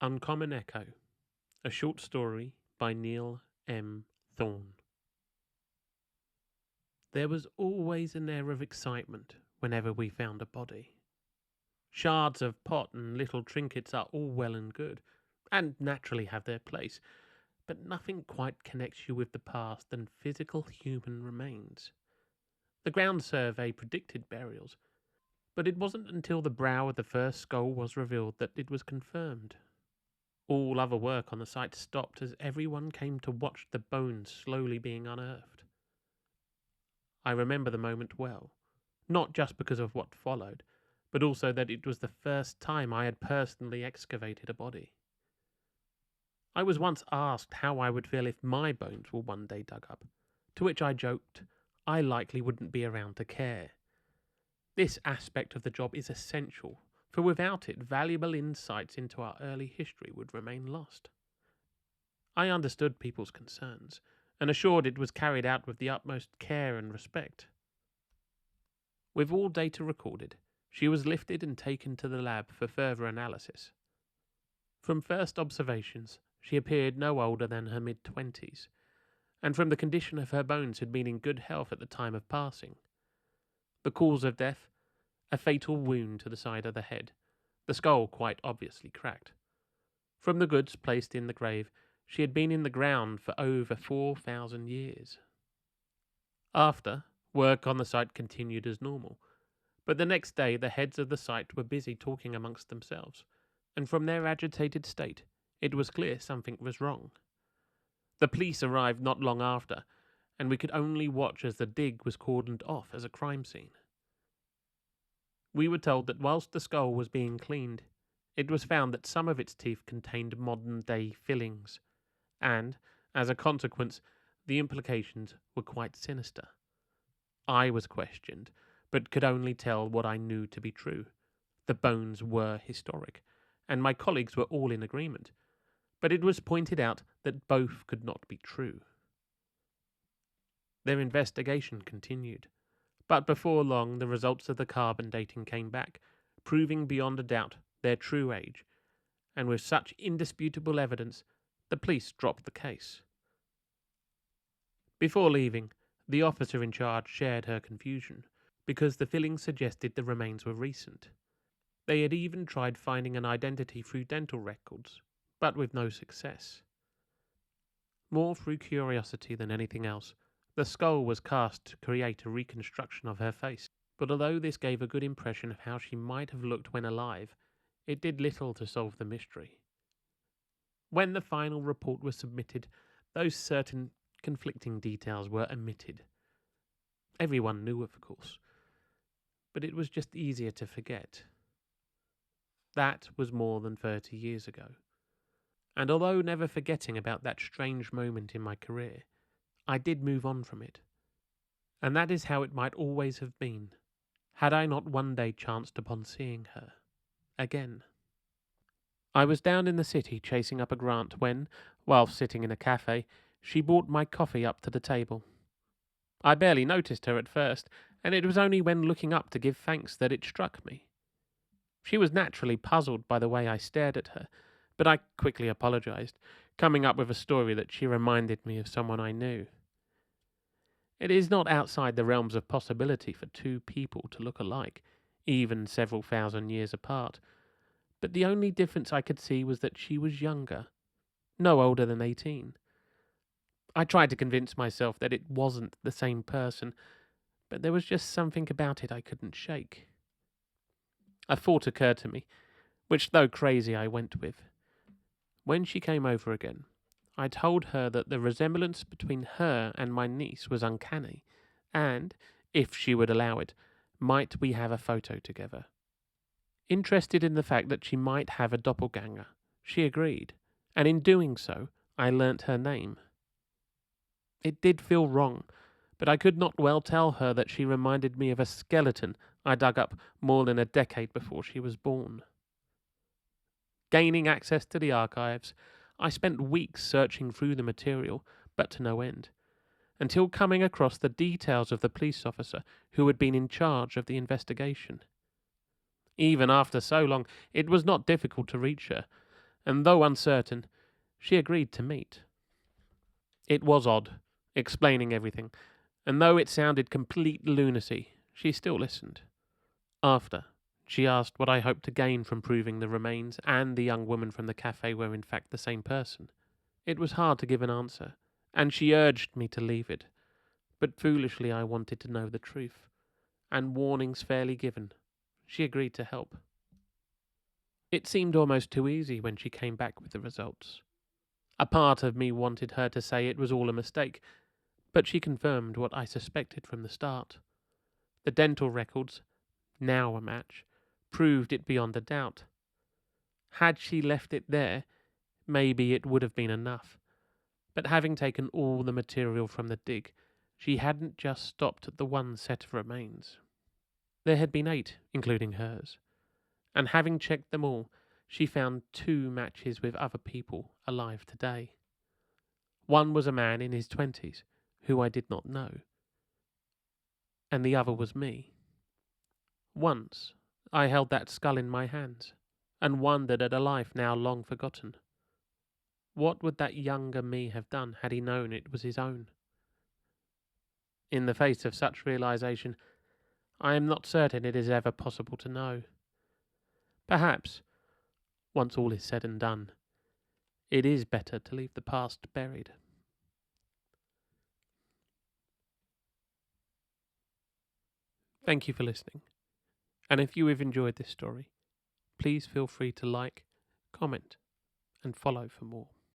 Uncommon Echo, a short story by Neil M. Thorne. There was always an air of excitement whenever we found a body. Shards of pot and little trinkets are all well and good, and naturally have their place, but nothing quite connects you with the past than physical human remains. The ground survey predicted burials, but it wasn't until the brow of the first skull was revealed that it was confirmed. All other work on the site stopped as everyone came to watch the bones slowly being unearthed. I remember the moment well, not just because of what followed, but also that it was the first time I had personally excavated a body. I was once asked how I would feel if my bones were one day dug up, to which I joked I likely wouldn't be around to care. This aspect of the job is essential, for without it, valuable insights into our early history would remain lost. I understood people's concerns, and assured it was carried out with the utmost care and respect. With all data recorded, she was lifted and taken to the lab for further analysis. From first observations, she appeared no older than her mid-20s, and from the condition of her bones had been in good health at the time of passing. The cause of death? A fatal wound to the side of the head, the skull quite obviously cracked. From the goods placed in the grave, she had been in the ground for over 4,000 years. After, work on the site continued as normal, but the next day the heads of the site were busy talking amongst themselves, and from their agitated state, it was clear something was wrong. The police arrived not long after, and we could only watch as the dig was cordoned off as a crime scene. We were told that whilst the skull was being cleaned, it was found that some of its teeth contained modern-day fillings, and, as a consequence, the implications were quite sinister. I was questioned, but could only tell what I knew to be true. The bones were historic, and my colleagues were all in agreement, but it was pointed out that both could not be true. Their investigation continued, but before long the results of the carbon dating came back, proving beyond a doubt their true age, and with such indisputable evidence, the police dropped the case. Before leaving, the officer in charge shared her confusion, because the fillings suggested the remains were recent. They had even tried finding an identity through dental records, but with no success. More through curiosity than anything else, the skull was cast to create a reconstruction of her face, but although this gave a good impression of how she might have looked when alive, it did little to solve the mystery. When the final report was submitted, those certain conflicting details were omitted. Everyone knew, of course, but it was just easier to forget. That was more than 30 years ago, and although never forgetting about that strange moment in my career, I did move on from it. And that is how it might always have been, had I not one day chanced upon seeing her again. I was down in the city chasing up a grant when, while sitting in a cafe, she brought my coffee up to the table. I barely noticed her at first, and it was only when looking up to give thanks that it struck me. She was naturally puzzled by the way I stared at her, but I quickly apologized, coming up with a story that she reminded me of someone I knew. It is not outside the realms of possibility for two people to look alike, even several thousand years apart, but the only difference I could see was that she was younger, no older than 18. I tried to convince myself that it wasn't the same person, but there was just something about it I couldn't shake. A thought occurred to me, which, though crazy, I went with. When she came over again, I told her that the resemblance between her and my niece was uncanny, and, if she would allow it, might we have a photo together. Interested in the fact that she might have a doppelganger, she agreed, and in doing so, I learnt her name. It did feel wrong, but I could not well tell her that she reminded me of a skeleton I dug up more than a decade before she was born. Gaining access to the archives, I spent weeks searching through the material, but to no end, until coming across the details of the police officer who had been in charge of the investigation. Even after so long, it was not difficult to reach her, and though uncertain, she agreed to meet. It was odd, explaining everything, and though it sounded complete lunacy, she still listened. After, she asked what I hoped to gain from proving the remains and the young woman from the cafe were in fact the same person. It was hard to give an answer, and she urged me to leave it, but foolishly I wanted to know the truth, and warnings fairly given, she agreed to help. It seemed almost too easy when she came back with the results. A part of me wanted her to say it was all a mistake, but she confirmed what I suspected from the start. The dental records, now a match, proved it beyond a doubt. Had she left it there, maybe it would have been enough. But having taken all the material from the dig, she hadn't just stopped at the one set of remains. There had been 8, including hers, and having checked them all, she found 2 matches with other people alive today. One was a man in his 20s, who I did not know, and the other was me. Once I held that skull in my hands, and wondered at a life now long forgotten. What would that younger me have done had he known it was his own? In the face of such realization, I am not certain it is ever possible to know. Perhaps, once all is said and done, it is better to leave the past buried. Thank you for listening, and if you have enjoyed this story, please feel free to like, comment, and follow for more.